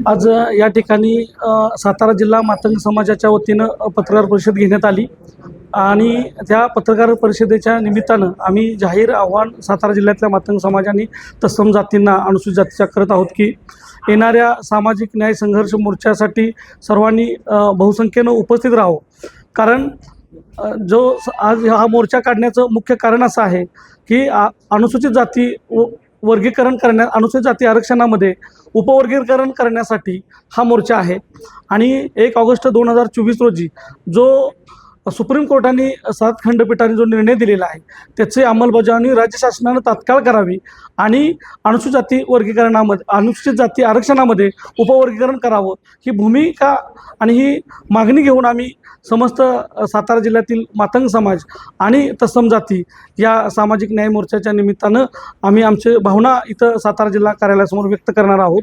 आज या ठिकाणी सातारा जिल्हा मातंग समाजाच्या वतीनं पत्रकार परिषद घेण्यात आली आणि त्या पत्रकार परिषदेच्या निमित्तानं आम्ही जाहीर आव्हान सातारा जिल्ह्यातल्या मातंग समाजाने तत्सम जातींना अनुसूचित जातीच्या करत आहोत की येणाऱ्या सामाजिक न्याय संघर्ष मोर्चासाठी सर्वांनी बहुसंख्येनं उपस्थित राहावं। कारण आज हा मोर्चा काढण्याचं मुख्य कारण असं आहे की अनुसूचित जाती वर्गीकरण करण्यात अनुसूचित जाती आरक्षणामध्ये उपवर्गीकरण करण्यासाठी हा मोर्चा आहे। आणि 1 ऑगस्ट 2024 रोजी जो सुप्रीम कोर्टाने 7 खंडपीठाने जो निर्णय दिलेला आहे त्याची अंमलबजावणी राज्य शासनानं तात्काळ करावी आणि अनुसूचित जाती वर्गीकरणामध्ये अनुसूचित जाती आरक्षणामध्ये उपवर्गीकरण करावं ही भूमिका आणि ही मागणी घेऊन आम्ही समस्त सातारा जिल्ह्यातील मातंग समाज आणि तत्सम जाती या सामाजिक न्याय मोर्चाच्या निमित्तानं आम्ही आमचे भावना इथं सातारा जिल्हा कार्यालयासमोर व्यक्त करणार आहोत।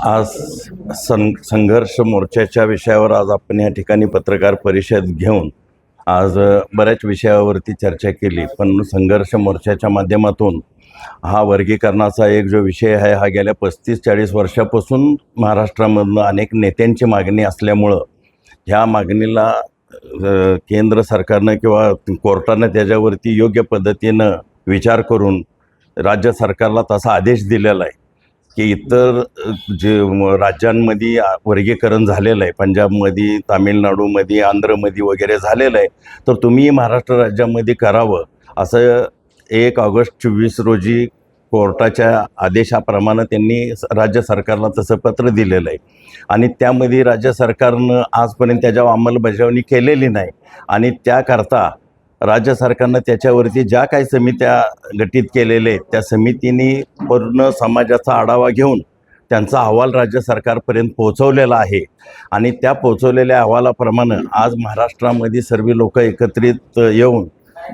आज संघर्ष मोर्चाच्या विषयावर आज आपण या ठिकाणी पत्रकार परिषद घेऊन आज बऱ्याच विषयावरती चर्चा केली, पण संघर्ष मोर्चाच्या माध्यमातून हा वर्गीकरणाचा एक जो विषय आहे हा गेल्या 35-40 वर्षापासून महाराष्ट्रामधनं अनेक नेत्यांची मागणी असल्यामुळं ह्या मागणीला केंद्र सरकारनं किंवा कोर्टानं त्याच्यावरती योग्य पद्धतीनं विचार करून राज्य सरकारला तसा आदेश दिलेला आहे की इतर जे राज्यांमध्ये वर्गीकरण झालेलं आहे, पंजाबमध्ये, तामिळनाडूमध्ये, आंध्रमध्ये वगैरे झालेलं आहे, तर तुम्ही महाराष्ट्र राज्यामध्ये करावं असं 1 ऑगस्ट 2024 रोजी कोर्टाच्या आदेशाप्रमाणे त्यांनी राज्य सरकारला तसं पत्र दिलेलं आहे। आणि त्यामध्ये राज्य सरकारनं आजपर्यंत त्याच्यावर अंमलबजावणी केलेली नाही आणि त्याकरता राज्य सरकारनं त्याच्यावरती ज्या काही समित्या गठीत केलेल्या आहेत त्या समितीने पूर्ण समाजाचा आढावा घेऊन त्यांचा अहवाल राज्य सरकारपर्यंत पोहोचवलेला आहे। आणि त्या पोहोचवलेल्या अहवालाप्रमाणे आज महाराष्ट्रामध्ये सर्व लोक एकत्रित येऊन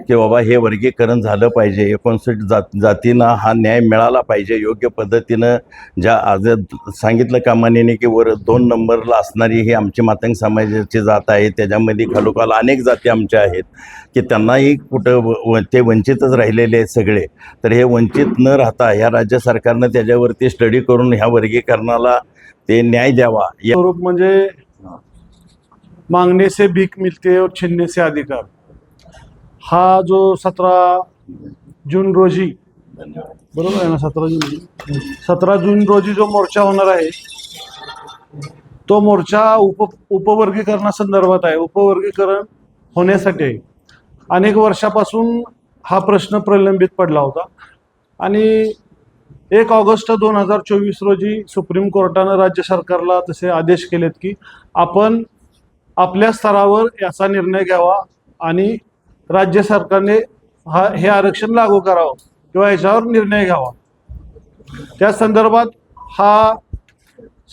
की बाबा हे वर्गीकरण झालं पाहिजे, 59 जातींना हा न्याय मिळाला पाहिजे योग्य पद्धतीनं। ज्या आज सांगितलं कामाने की 2 नंबरला असणारी ही आमची मातंग समाजाची जात आहे, त्याच्यामध्ये खालोखाल अनेक जाती आमच्या आहेत की त्यांनाही कुठं ते वंचितच राहिलेले आहेत सगळे। तर हे वंचित न राहता ह्या राज्य सरकारनं त्याच्यावरती स्टडी करून ह्या वर्गीकरणाला ते न्याय द्यावा। या स्वरूप म्हणजे मांगने से भीख मिलते और छीनने से अधिकार हा जो 17 जून रोजी बरोबर आहे ना 17 जून रोजी जो मोर्चा होणार आहे तो मोर्चा उपवर्गीकरणासंदर्भात आहे। उपवर्गीकरण होण्यासाठी आहे। अनेक वर्षापासून हा प्रश्न प्रलंबित पडला होता आणि 1 ऑगस्ट 2024 रोजी सुप्रीम कोर्टानं राज्य सरकारला तसे आदेश केलेत की आपण आपल्या स्तरावर याचा निर्णय घ्यावा आणि राज्य सरकारने हे आरक्षण लागू करावं किंवा याच्यावर निर्णय घ्यावा। त्या संदर्भात हा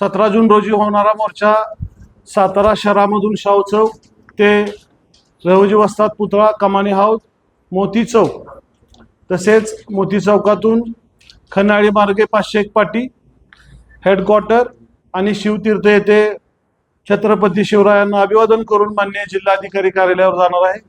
17 जून रोजी होणारा मोर्चा सातारा शहरामधून शाहू चौक ते रहुजी वस्ताद पुतळा, कमानी हाऊस, मोती चौक तसेच मोती चौकातून खनाळी मार्गे 501 पाटी हेडक्वार्टर आणि शिवतीर्थ येथे छत्रपती शिवरायांना अभिवादन करून माननीय जिल्हाधिकारी कार्यालयावर जाणार आहे।